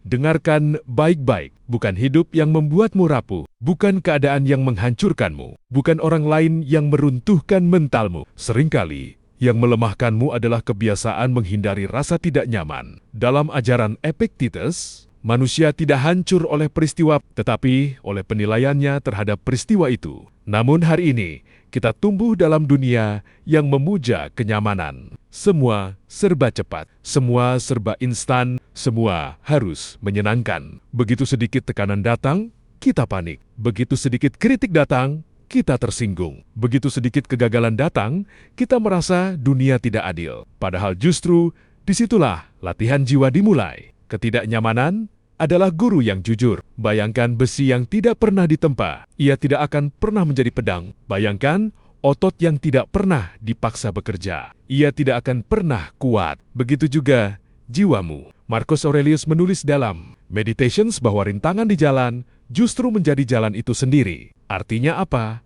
Dengarkan baik-baik, bukan hidup yang membuatmu rapuh, bukan keadaan yang menghancurkanmu, bukan orang lain yang meruntuhkan mentalmu. Seringkali, yang melemahkanmu adalah kebiasaan menghindari rasa tidak nyaman. Dalam ajaran Epictetus, manusia tidak hancur oleh peristiwa, tetapi oleh penilaiannya terhadap peristiwa itu. Namun hari ini, kita tumbuh dalam dunia yang memuja kenyamanan. Semua serba cepat, semua serba instan, semua harus menyenangkan. Begitu sedikit tekanan datang, kita panik. Begitu sedikit kritik datang, kita tersinggung. Begitu sedikit kegagalan datang, kita merasa dunia tidak adil. Padahal justru disitulah latihan jiwa dimulai. Ketidaknyamanan adalah guru yang jujur. Bayangkan besi yang tidak pernah ditempa, ia tidak akan pernah menjadi pedang. Bayangkan otot yang tidak pernah dipaksa bekerja, ia tidak akan pernah kuat. Begitu juga jiwamu. Marcus Aurelius menulis dalam Meditations bahwa rintangan di jalan justru menjadi jalan itu sendiri. Artinya apa?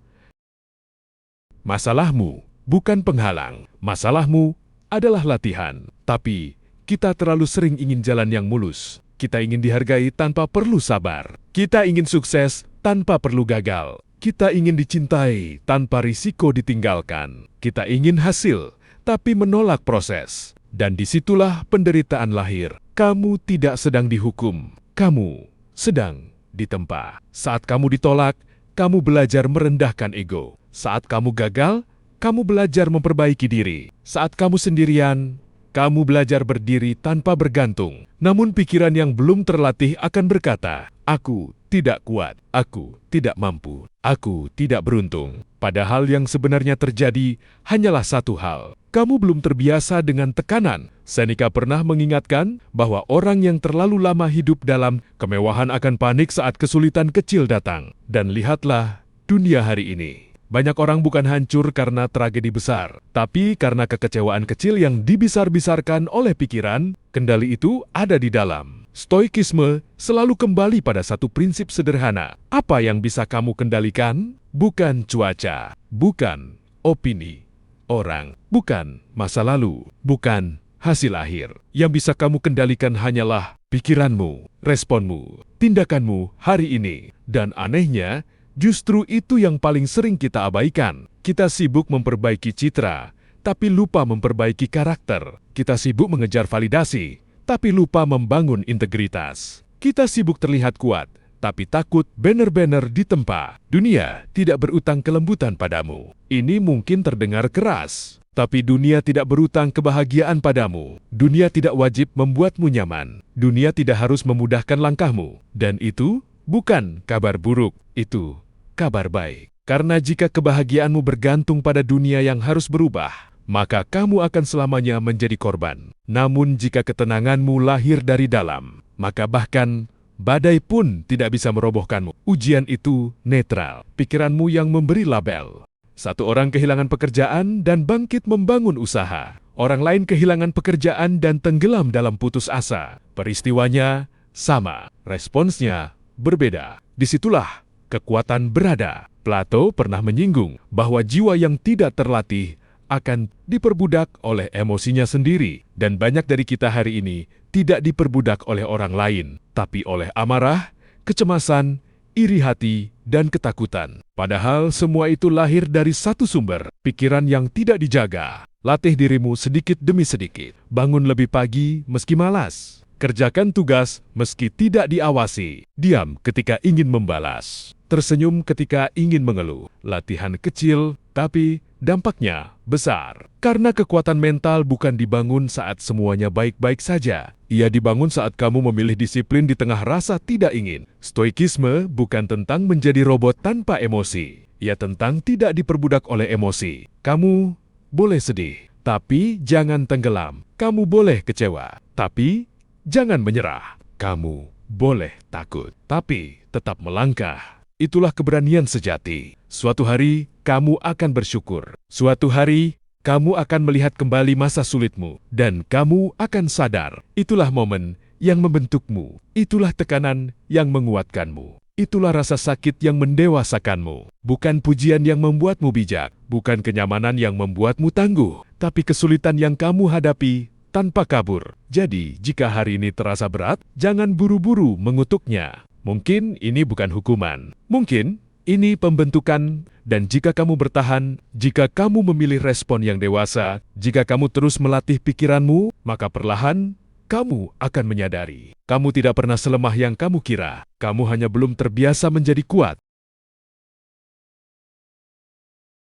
Masalahmu bukan penghalang, masalahmu adalah latihan. Tapi kita terlalu sering ingin jalan yang mulus. Kita ingin dihargai tanpa perlu sabar. Kita ingin sukses tanpa perlu gagal. Kita ingin dicintai tanpa risiko ditinggalkan. Kita ingin hasil, tapi menolak proses. Dan disitulah penderitaan lahir. Kamu tidak sedang dihukum. Kamu sedang ditempa. Saat kamu ditolak, kamu belajar merendahkan ego. Saat kamu gagal, kamu belajar memperbaiki diri. Saat kamu sendirian, kamu belajar berdiri tanpa bergantung. Namun pikiran yang belum terlatih akan berkata, "Aku tidak kuat, aku tidak mampu, aku tidak beruntung." Padahal yang sebenarnya terjadi hanyalah satu hal. Kamu belum terbiasa dengan tekanan. Seneca pernah mengingatkan bahwa orang yang terlalu lama hidup dalam kemewahan akan panik saat kesulitan kecil datang. Dan lihatlah dunia hari ini. Banyak orang bukan hancur karena tragedi besar, tapi karena kekecewaan kecil yang dibesar-besarkan oleh pikiran. Kendali itu ada di dalam. Stoikisme selalu kembali pada satu prinsip sederhana. Apa yang bisa kamu kendalikan? Bukan cuaca, bukan opini orang, bukan masa lalu, bukan hasil akhir. Yang bisa kamu kendalikan hanyalah pikiranmu, responmu, tindakanmu hari ini. Dan anehnya, justru itu yang paling sering kita abaikan. Kita sibuk memperbaiki citra, tapi lupa memperbaiki karakter. Kita sibuk mengejar validasi, tapi lupa membangun integritas. Kita sibuk terlihat kuat, tapi takut banner-banner ditempa. Dunia tidak berutang kelembutan padamu. Ini mungkin terdengar keras, tapi dunia tidak berutang kebahagiaan padamu. Dunia tidak wajib membuatmu nyaman. Dunia tidak harus memudahkan langkahmu. Dan itu bukan kabar buruk, itu kabar baik. Karena jika kebahagiaanmu bergantung pada dunia yang harus berubah, maka kamu akan selamanya menjadi korban. Namun jika ketenanganmu lahir dari dalam, maka bahkan badai pun tidak bisa merobohkanmu. Ujian itu netral, pikiranmu yang memberi label. Satu orang kehilangan pekerjaan dan bangkit membangun usaha. Orang lain kehilangan pekerjaan dan tenggelam dalam putus asa. Peristiwanya sama, responsnya berbeda. Disitulah kekuatan berada. Plato pernah menyinggung bahwa jiwa yang tidak terlatih akan diperbudak oleh emosinya sendiri. Dan banyak dari kita hari ini tidak diperbudak oleh orang lain, tapi oleh amarah, kecemasan, iri hati, dan ketakutan. Padahal semua itu lahir dari satu sumber, pikiran yang tidak dijaga. Latih dirimu sedikit demi sedikit. Bangun lebih pagi meski malas. Kerjakan tugas meski tidak diawasi. Diam ketika ingin membalas. Tersenyum ketika ingin mengeluh. Latihan kecil, tapi dampaknya besar. Karena kekuatan mental bukan dibangun saat semuanya baik-baik saja. Ia dibangun saat kamu memilih disiplin di tengah rasa tidak ingin. Stoikisme bukan tentang menjadi robot tanpa emosi. Ia tentang tidak diperbudak oleh emosi. Kamu boleh sedih, tapi jangan tenggelam. Kamu boleh kecewa, tapi jangan menyerah. Kamu boleh takut, tapi tetap melangkah. Itulah keberanian sejati. Suatu hari, kamu akan bersyukur. Suatu hari, kamu akan melihat kembali masa sulitmu. Dan kamu akan sadar, itulah momen yang membentukmu. Itulah tekanan yang menguatkanmu. Itulah rasa sakit yang mendewasakanmu. Bukan pujian yang membuatmu bijak. Bukan kenyamanan yang membuatmu tangguh. Tapi kesulitan yang kamu hadapi tanpa kabur. Jadi, jika hari ini terasa berat, jangan buru-buru mengutuknya. Mungkin ini bukan hukuman. Mungkin ini pembentukan, dan jika kamu bertahan, jika kamu memilih respon yang dewasa, jika kamu terus melatih pikiranmu, maka perlahan kamu akan menyadari. Kamu tidak pernah selemah yang kamu kira. Kamu hanya belum terbiasa menjadi kuat.